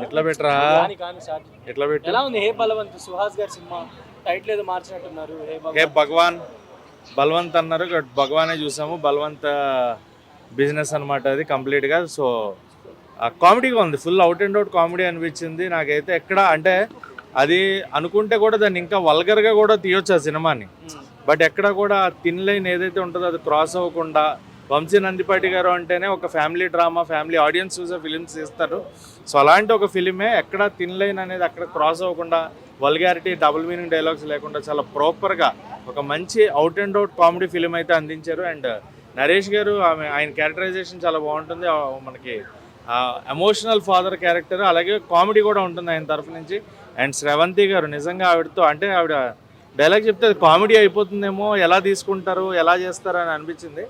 ఎట్లా పెట్టరా కానీ కానీ స్టార్ట్ ఎట్లా పెట్టు ఎలా ఉంది హే బలవంత్ సుహాస్ గారి సినిమా టైటిల్ ఏదో మార్చినట్టున్నారు హే హే భగవాన్ భగవాన్ బల్వంత్ అన్నారు భగవానే చూసాము బల్వంత్ బిజినెస్ అనమాట అది కంప్లీట్గా. సో కామెడీగా ఉంది, full out and out comedy అనిపించింది నాకైతే. ఎక్కడ అంటే అది అనుకుంటే కూడా దాన్ని ఇంకా వల్గర్గా కూడా తీయొచ్చు ఆ సినిమాని, బట్ ఎక్కడ కూడా థిన్ లైన్ ఏదైతే ఉంటుందో అది క్రాస్ అవ్వకుండా. వంశీ నందిపాటి గారు అంటేనే ఒక ఫ్యామిలీ డ్రామా, ఫ్యామిలీ ఆడియన్స్ చూసే ఫిలిమ్స్ తీస్తారు. సో అలాంటి ఒక ఫిలిమే ఎక్కడ థిన్ లైన్ అనేది అక్కడ క్రాస్ అవ్వకుండా, వల్గారిటీ, డబుల్ మీనింగ్ డైలాగ్స్ లేకుండా చాలా ప్రాపర్గా ఒక మంచి out and out comedy film అయితే అందించారు. అండ్ నరేష్ గారు ఆయన క్యారెక్టరైజేషన్ చాలా బాగుంటుంది. మనకి ఎమోషనల్ ఫాదర్ క్యారెక్టర్, అలాగే కామెడీ కూడా ఉంటుంది ఆయన తరఫు నుంచి. అండ్ శ్రవంతి గారు నిజంగా ఆవిడతో అంటే ఆవిడ డైలాగ్ చెప్తే అది కామెడీ అయిపోతుందేమో, ఎలా తీసుకుంటారు ఎలా చేస్తారు అని అనిపించింది.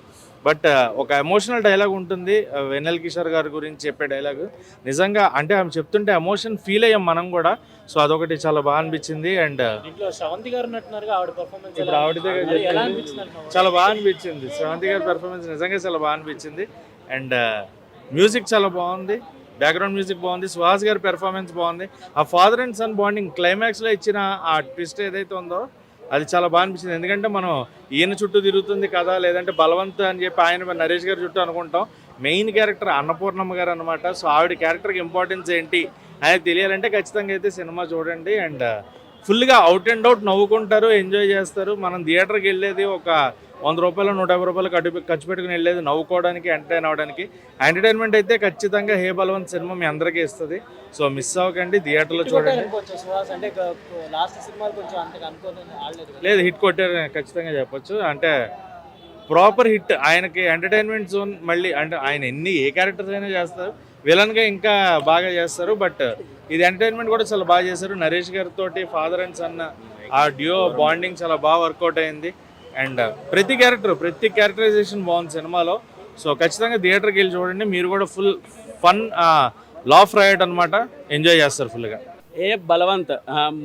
బట్ ఒక ఎమోషనల్ డైలాగ్ ఉంటుంది వెన్నెల కిషోర్ గారి గురించి చెప్పే డైలాగ్. నిజంగా అంటే ఆమె చెప్తుంటే ఎమోషన్ ఫీల్ అయ్యాం మనం కూడా. సో అదొకటి చాలా బాగా అనిపించింది. అండ్ దీంట్లో శ్రవంతి గారు ఉన్నట్టున్నారు ఆవిడ పర్ఫార్మెన్స్ ఇప్పుడు ఆవిడ దగ్గర ఎలా అనిపించింది చాలా బాగా అనిపించింది. శ్రవంతి గారి పెర్ఫార్మెన్స్ నిజంగా చాలా బాగా అనిపించింది. అండ్ మ్యూజిక్ చాలా బాగుంది, బ్యాక్గ్రౌండ్ మ్యూజిక్ బాగుంది, సుహాస్ గారి పెర్ఫార్మెన్స్ బాగుంది. ఆ ఫాదర్ అండ్ సన్ బాండింగ్ క్లైమాక్స్లో ఇచ్చిన ఆ ట్విస్ట్ ఏదైతే ఉందో అది చాలా బాగా అనిపించింది. ఎందుకంటే మనం ఈయన చుట్టూ తిరుగుతుంది కదా, లేదంటే బలవంత్ అని చెప్పి ఆయన నరేష్ గారి చుట్టూ అనుకుంటాం. మెయిన్ క్యారెక్టర్ అన్నపూర్ణమ్మ గారు అనమాట. సో ఆవిడ క్యారెక్టర్కి ఇంపార్టెన్స్ ఏంటి అనేది తెలియాలంటే ఖచ్చితంగా అయితే సినిమా చూడండి. అండ్ ఫుల్గా అవుట్ అండ్ అవుట్ నవ్వుకుంటారు, ఎంజాయ్ చేస్తారు. మనం థియేటర్కి వెళ్ళేది ఒక 100 రూపాయలు 150 రూపాయలు ఖర్చు పెట్టుకుని వెళ్ళేది నవ్వుకోవడానికి, ఎంటర్టైన్ అవ్వడానికి. ఎంటర్టైన్మెంట్ అయితే ఖచ్చితంగా హే బలవంత్ సినిమా మీ అందరికీ ఇస్తుంది. సో మిస్ అవ్వకండి, థియేటర్లో చూడండి. సుహాస్ అంటే లాస్ట్ సినిమాలు కొంచెం అంతగా అనుకోలేదు ఆడలేదు లేదు, హిట్ కొట్టారు ఖచ్చితంగా చెప్పొచ్చు. అంటే ప్రాపర్ హిట్ ఆయనకి. ఎంటర్టైన్మెంట్ జోన్ మళ్ళీ అంటే ఆయన ఏ క్యారెక్టర్స్ అయినా చేస్తారు, విలన్గా ఇంకా బాగా చేస్తారు. బట్ ఇది ఎంటర్టైన్మెంట్ కూడా చాలా బాగా చేశారు. నరేష్ గారితో ఫాదర్ అండ్ సన్ ఆ డ్యూ బాండింగ్ చాలా బాగా వర్కౌట్ అయింది. అండ్ ప్రతి క్యారెక్టరైజేషన్ బాగుంది సినిమాలో. సో ఖచ్చితంగా థియేటర్కి వెళ్ళి చూడండి, మీరు కూడా ఫుల్ ఫన్ లాఫ్ రైడ్ అనమాట, ఎంజాయ్ చేస్తారు ఫుల్గా. ఏ బలవంత్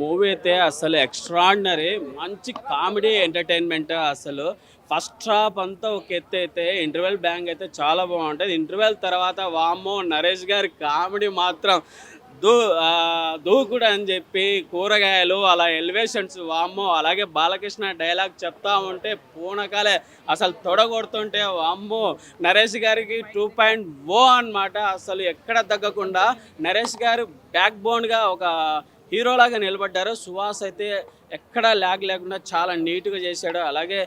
మూవీ అయితే అసలు ఎక్స్ట్రాడినరీ, మంచి కామెడీ ఎంటర్టైన్మెంట్. అసలు ఫస్ట్ హాఫ్ అంతా ఒక ఎత్తు అయితే ఇంటర్వెల్ బ్యాంగ్ అయితే చాలా బాగుంటుంది. ఇంటర్వెల్ తర్వాత వామ్మో నరేష్ గారి కామెడీ మాత్రం దూకుడు అని చెప్పి కూరగాయలు అలా ఎలివేషన్స్ వామ్మో. అలాగే బాలకృష్ణ డైలాగ్ చెప్తా ఉంటే పూనకాలే అసలు తొడగొడుతుంటే వామ్మో. నరేష్ గారికి 2.0 అన్నమాట. అసలు ఎక్కడ తగ్గకుండా నరేష్ గారు బ్యాక్ బోన్గా ఒక హీరోలాగా నిలబడ్డారు. సుహాస్ అయితే ఎక్కడ ల్యాగ్ లేకుండా చాలా నీట్గా చేశాడు. అలాగే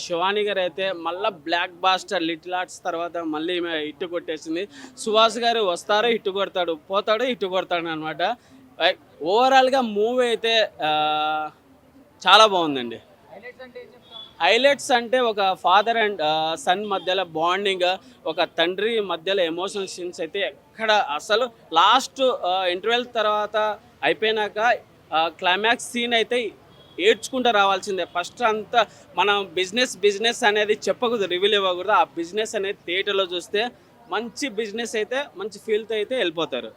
శివాని గారు అయితే మళ్ళీ బ్లాక్ బాస్టర్ లిటిల్ ఆర్ట్స్ తర్వాత మళ్ళీ హిట్ కొట్టేసింది. సుహాస్ గారు వస్తారు, హిట్ కొడతాడు, పోతాడు, హిట్ కొడతాడు అనమాట. ఓవరాల్గా మూవీ అయితే చాలా బాగుందండి. హైలైట్స్ అంటే ఒక ఫాదర్ అండ్ సన్ మధ్యలో బాండింగ్, ఒక తండ్రి మధ్యలో ఎమోషనల్ సీన్స్ అయితే ఎక్కడ అసలు లాస్ట్ ఇంటర్వెల్ తర్వాత అయిపోయినాక క్లైమాక్స్ సీన్ అయితే ఏడ్చుకుంటూ రావాల్సిందే. ఫస్ట్ అంతా మనం బిజినెస్ అనేది చెప్పకూడదు, రివీల్ ఇవ్వకూడదు. ఆ బిజినెస్ అనేది థియేటర్లో చూస్తే మంచి బిజినెస్ అయితే మంచి ఫీల్తో అయితే వెళ్ళిపోతారు.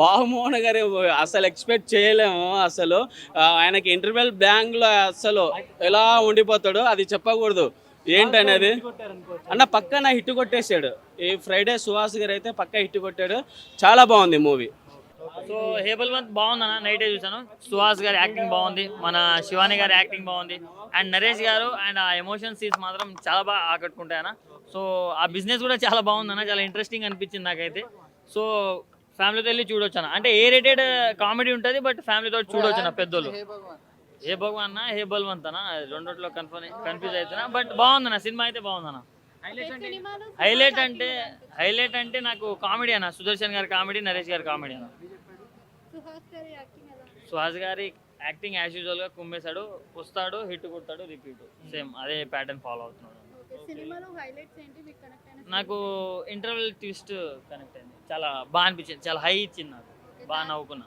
బాబుమోహన్ గారు అసలు ఎక్స్పెక్ట్ చేయలేము. అసలు ఆయనకి ఇంటర్వెల్ బ్యాంగ్లో అసలు ఎలా ఉండిపోతాడో అది చెప్పకూడదు ఏంటనేది. అన్న పక్కన హిట్ కొట్టేశాడు ఈ ఫ్రైడే. సుహాస్ గారు అయితే పక్క హిట్ కొట్టాడు, చాలా బాగుంది మూవీ. సో హే బల్వంత్ బాగుందన్న, నైటే చూసాను. సుహాస్ గారి యాక్టింగ్ బాగుంది, మన శివాని గారి యాక్టింగ్ బాగుంది, అండ్ నరేష్ గారు అండ్ ఆ ఎమోషన్ సీన్స్ మాత్రం చాలా బాగా ఆకట్టుకుంటాయన్న. సో ఆ బిజినెస్ కూడా చాలా బాగుందన్న, చాలా ఇంట్రెస్టింగ్ అనిపించింది నాకైతే. సో ఫ్యామిలీతో వెళ్ళి చూడొచ్చు అన్న. అంటే ఏ రేటెడ్ కామెడీ ఉంటుంది, బట్ ఫ్యామిలీతో చూడొచ్చు అన్న పెద్దోళ్ళు. హే భగవాన్ అన్న, హే బల్వంత్ అన్న, రెండిట్లో కన్ఫ్యూజ్ అవుతున్నా. బట్ బాగుందన్న, సినిమా అయితే బాగుందన్న. హైలైట్ అంటే నాకు కామెడీ అన్న, సుదర్శన్ గారి కామెడీ, నరేష్ గారి కామెడీ అన్న. సుహాస్ గారి యాక్టింగ్ యాజ్ యూజువల్గా కుమ్మేశాడు, వస్తాడు, హిట్ కొడతాడు, రిపీట్ సేమ్ అదే ప్యాటర్న్ ఫాలో అవుతున్నాడు. నాకు ఇంటర్వెల్ ట్విస్ట్ కనెక్ట్ అయింది, చాలా బాగా అనిపించింది, చాలా హై ఇచ్చింది, నాకు బాగా నవ్వుకున్నా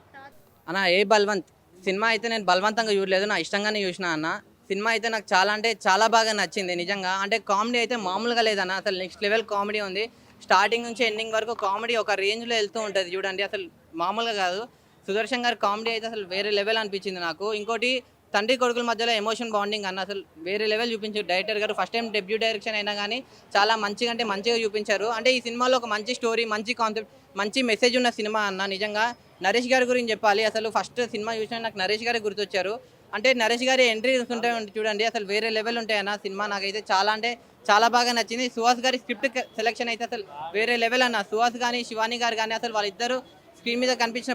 అన్న. ఏ బల్వంత్ సినిమా అయితే నేను బలవంతంగా చూడలేదు, నా ఇష్టంగానే చూసిన అన్న. సినిమా అయితే నాకు చాలా అంటే చాలా బాగా నచ్చింది నిజంగా. అంటే కామెడీ అయితే మామూలుగా లేదన్న, అసలు నెక్స్ట్ లెవెల్ కామెడీ ఉంది. స్టార్టింగ్ నుంచి ఎండింగ్ వరకు కామెడీ ఒక రేంజ్లో వెళ్తూ ఉంటుంది చూడండి, అసలు మామూలుగా కాదు. సుదర్శన్ గారి కామెడీ అయితే అసలు వేరే లెవెల్ అనిపించింది నాకు. ఇంకోటి తండ్రి కొడుకుల మధ్యలో ఎమోషన్ బాండింగ్ అన్న అసలు వేరే లెవెల్ చూపించారు డైరెక్టర్ గారు. ఫస్ట్ టైం డెబ్యూ డైరెక్షన్ అయినా కానీ చాలా మంచిగా అంటే మంచిగా చూపించారు. అంటే ఈ సినిమాలో ఒక మంచి స్టోరీ, మంచి కాన్సెప్ట్, మంచి మెసేజ్ ఉన్న సినిమా అన్న. నిజంగా నరేష్ గారి గురించి చెప్పాలి. అసలు ఫస్ట్ సినిమా చూసిన నాకు నరేష్ గారే గుర్తొచ్చారు. అంటే నరేష్ గారి ఎంట్రీస్ ఉంటాయి చూడండి, అసలు వేరే లెవెల్ ఉంటాయి అన్న. సినిమా నాకైతే చాలా అంటే చాలా బాగా నచ్చింది. సుహాస్ గారి స్క్రిప్ట్ సెలెక్షన్ అయితే అసలు వేరే లెవెల్ అన్న. సుహాస్ కానీ శివాని గారు కానీ అసలు వాళ్ళిద్దరు స్క్రీన్ మీద కనిపించిన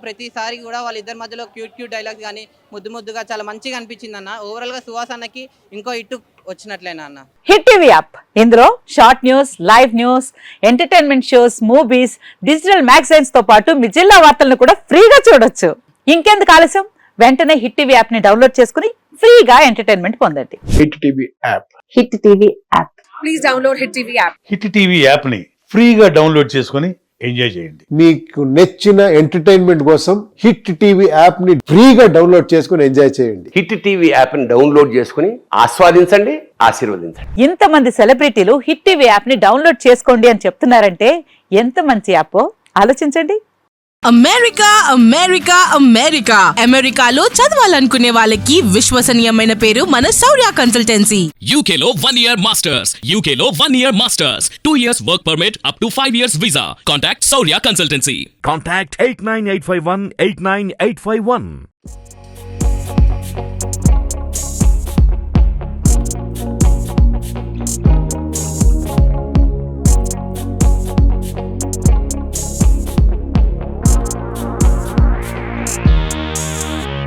ప్రతిసారి కూడా వాళ్ళిద్దరి మధ్యలో క్యూట్ డైలాగ్స్ కానీ ముద్దుగా చాలా మంచిగా అనిపించింది అన్న. ఓవరాల్గా సుహాస్ అన్నకి ఇంకో ఇట్టు వచ్చినట్లేనా అన్న. హిట్ టీవీ యాప్, ఇందులో short news, live news, entertainment shows, movies, digital magazines తో పాటు మీ జిల్లా వార్తలను కూడా ఫ్రీగా చూడొచ్చు. ఇంకెందుకు ఆలస్యం, వెంటనే హిట్ టీవీ యాప్ ని డౌన్లోడ్ చేసుకుని ఫ్రీగా ఎంటర్టైన్మెంట్ పొందండి. Hit TV app. Hit TV app. Please download hit TV app. Hit TV యాప్ని ఫ్రీగా డౌన్లోడ్ చేసుకొని ఎంజాయ్ చేయండి. మీకు నచ్చిన ఎంటర్టైన్మెంట్ కోసం హిట్ టీవీ యాప్ ని ఫ్రీగా డౌన్లోడ్ చేసుకుని ఎంజాయ్ చేయండి. హిట్ టీవీ యాప్ని డౌన్లోడ్ చేసుకుని ఆస్వాదించండి, ఆశీర్వదించండి. ఇంతమంది సెలబ్రిటీలు హిట్ టీవీ యాప్ ని డౌన్లోడ్ చేసుకోండి అని చెప్తున్నారంటే ఎంత మంచి యాప్ ఆలోచించండి. అమెరికా అమెరికా అమెరికా అమెరికాలో చదవాలనుకునే వాళ్ళకి విశ్వసనీయమైన పేరు మన శౌర్య కన్సల్టెన్సీ. UK లో 1 year masters, UK లో 1 year masters, 2 years work permit up to 5 years visa. Contact Saurya Consultancy. Contact 89851 89851.